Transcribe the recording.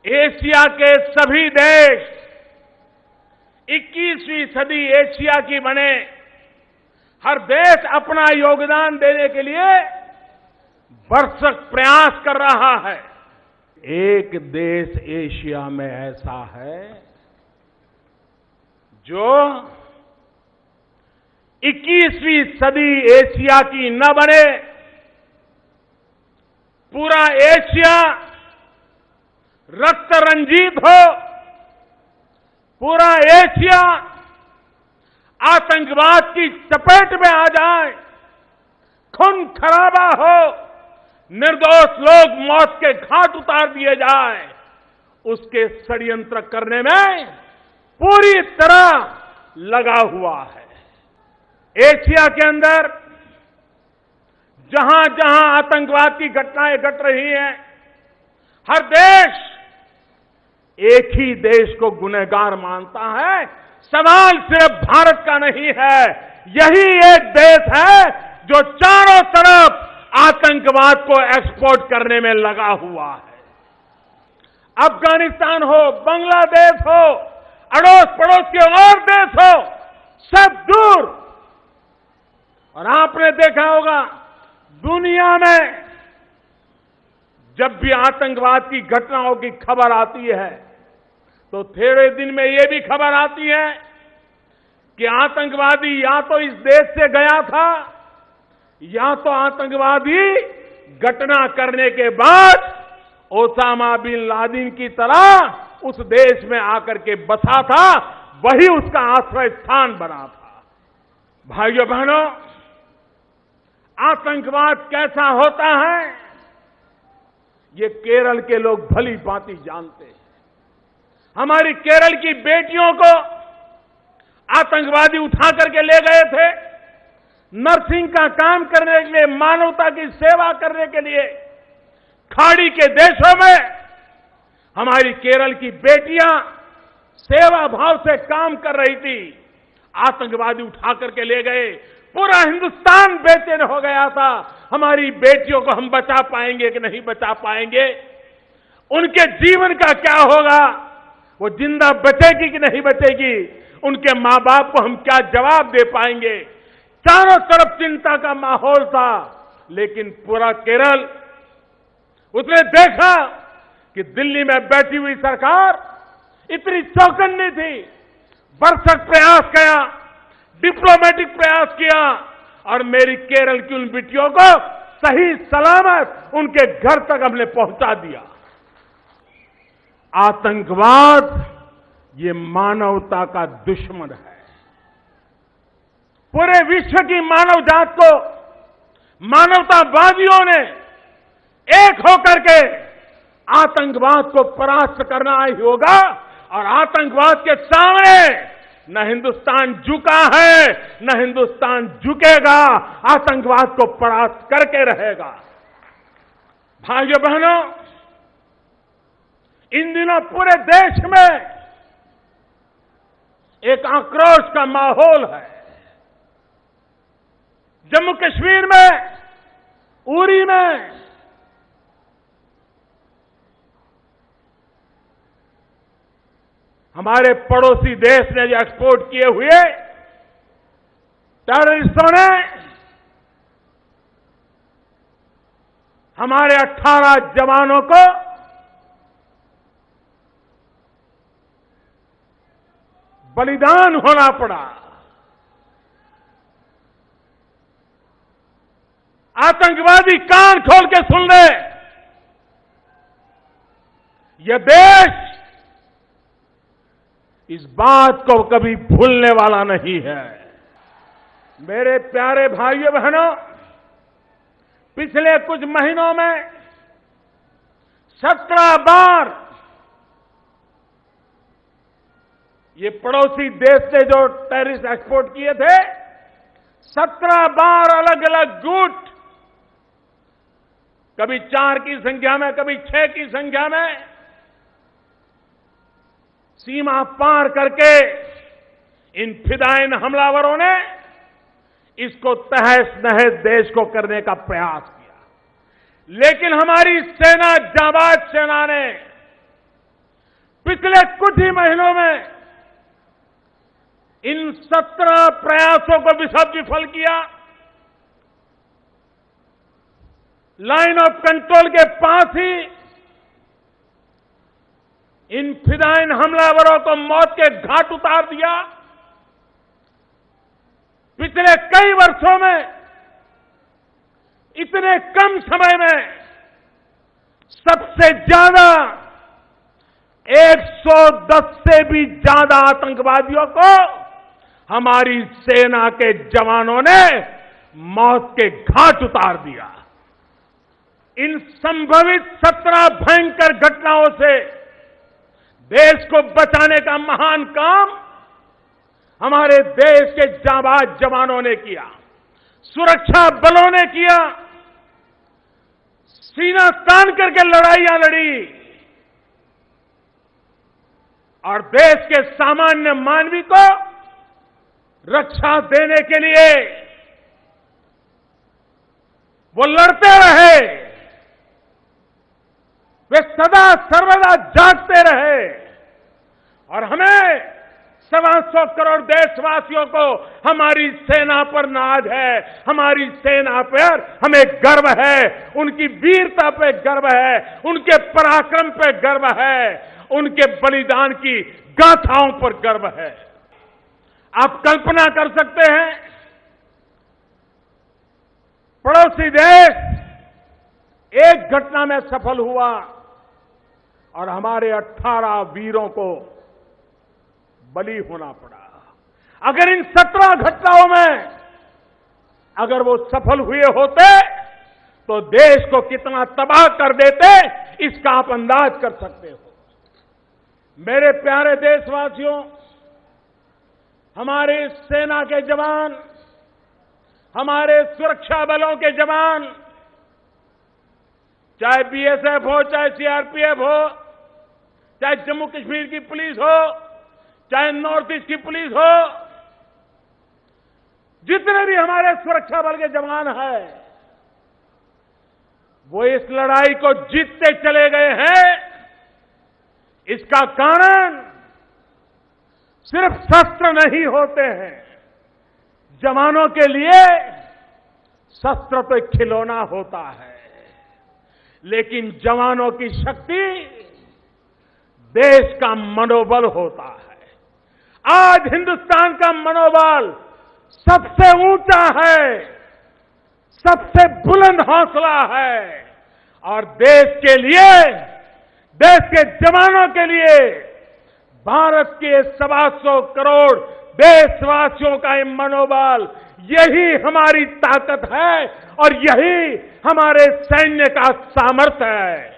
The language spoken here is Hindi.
एशिया के सभी देश 21वीं सदी एशिया की बने, हर देश अपना योगदान देने के लिए भरसक प्रयास कर रहा है। एक देश एशिया में ऐसा है जो 21वीं सदी एशिया की न बने, पूरा एशिया रक्त रंजित हो, पूरा एशिया आतंकवाद की चपेट में आ जाए, खून खराबा हो, निर्दोष लोग मौत के घाट उतार दिए जाए, उसके षड्यंत्र करने में पूरी तरह लगा हुआ है। एशिया के अंदर जहां जहां आतंकवाद की घटनाएं घट रही हैं, हर देश एक ही देश को गुनहगार मानता है। सवाल सिर्फ भारत का नहीं है, यही एक देश है जो चारों तरफ आतंकवाद को एक्सपोर्ट करने में लगा हुआ है। अफगानिस्तान हो, बांग्लादेश हो, अड़ोस पड़ोस के और देश हो, सब दूर। और आपने देखा होगा दुनिया में जब भी आतंकवाद की घटनाओं की खबर आती है तो थोड़े दिन में ये भी खबर आती है कि आतंकवादी या तो इस देश से गया था, या तो आतंकवादी घटना करने के बाद ओसामा बिन लादेन की तरह उस देश में आकर के बसा था, वही उसका आश्रय स्थान बना था। भाइयों बहनों, आतंकवाद कैसा होता है ये केरल के लोग भली भांति जानते हैं। हमारी केरल की बेटियों को आतंकवादी उठा करके ले गए थे, नर्सिंग का काम करने के लिए, मानवता की सेवा करने के लिए। खाड़ी के देशों में हमारी केरल की बेटियां सेवा भाव से काम कर रही थी, आतंकवादी उठा करके ले गए। पूरा हिंदुस्तान बेचैन हो गया था, हमारी बेटियों को हम बचा पाएंगे कि नहीं बचा पाएंगे, उनके जीवन का क्या होगा, वो जिंदा बचेगी कि नहीं बचेगी, उनके मां बाप को हम क्या जवाब दे पाएंगे। चारों तरफ चिंता का माहौल था। लेकिन पूरा केरल, उसने देखा कि दिल्ली में बैठी हुई सरकार इतनी चौकन्नी थी, भरसक प्रयास किया, डिप्लोमेटिक प्रयास किया और मेरी केरल की उन बेटियों को सही सलामत उनके घर तक हमने पहुंचा दिया। आतंकवाद ये मानवता का दुश्मन है। पूरे विश्व की मानव जात को मानवतावादियों ने एक होकर के आतंकवाद को परास्त करना ही होगा। और आतंकवाद के सामने न हिंदुस्तान झुका है, न हिंदुस्तान झुकेगा, आतंकवाद को परास्त करके रहेगा। भाइयों बहनों, इन दिनों पूरे देश में एक आक्रोश का माहौल है। जम्मू कश्मीर में, उरी में हमारे पड़ोसी देश ने जो एक्सपोर्ट किए हुए टेररिस्टों ने हमारे 18 जवानों को बलिदान होना पड़ा। आतंकवादी कान खोल के सुन ले, यह देश इस बात को कभी भूलने वाला नहीं है। मेरे प्यारे भाइयों बहनों, पिछले कुछ महीनों में 17 बार ये पड़ोसी देश ने जो टेररिस्ट एक्सपोर्ट किए थे, 17 बार अलग अलग गुट, कभी 4 की संख्या में, कभी 6 की संख्या में, सीमा पार करके इन फिदायिन हमलावरों ने इसको तहस नहस देश को करने का प्रयास किया। लेकिन हमारी सेना, जाबाज सेना ने पिछले कुछ ही महीनों में इन 17 प्रयासों को विफल किया। लाइन ऑफ कंट्रोल के पास ही इन फिदायीन हमलावरों को मौत के घाट उतार दिया। पिछले कई वर्षों में इतने कम समय में सबसे ज्यादा 110 से भी ज्यादा आतंकवादियों को हमारी सेना के जवानों ने मौत के घाट उतार दिया। इन संभवित 17 भयंकर घटनाओं से देश को बचाने का महान काम हमारे देश के जांबाज जवानों ने किया, सुरक्षा बलों ने किया, सीना तान करके लड़ाइयां लड़ी और देश के सामान्य मानवी को रक्षा देने के लिए वो लड़ते रहे। वे सदा सर्वदा जागते रहे और हमें 125 करोड़ देशवासियों को हमारी सेना पर नाज है, हमारी सेना पर हमें गर्व है, उनकी वीरता पे गर्व है, उनके पराक्रम पे गर्व है, उनके बलिदान की गाथाओं पर गर्व है। आप कल्पना कर सकते हैं, पड़ोसी देश एक घटना में सफल हुआ और हमारे 18 वीरों को बलि होना पड़ा। अगर इन 17 घटनाओं में अगर वो सफल हुए होते तो देश को कितना तबाह कर देते, इसका आप अंदाज कर सकते हो। मेरे प्यारे देशवासियों, हमारे सेना के जवान, हमारे सुरक्षा बलों के जवान, चाहे बीएसएफ हो, चाहे सीआरपीएफ हो, चाहे जम्मू कश्मीर की पुलिस हो, चाहे नॉर्थ ईस्ट की पुलिस हो, जितने भी हमारे सुरक्षा बल के जवान हैं, वो इस लड़ाई को जीतते चले गए हैं। इसका कारण सिर्फ शस्त्र नहीं होते हैं। जवानों के लिए शस्त्र तो एक खिलौना होता है, लेकिन जवानों की शक्ति देश का मनोबल होता है। आज हिंदुस्तान का मनोबल सबसे ऊंचा है, सबसे बुलंद हौसला है और देश के लिए, देश के जवानों के लिए, भारत के 125 करोड़ देशवासियों का ये मनोबल, यही हमारी ताकत है और यही हमारे सैन्य का सामर्थ्य है।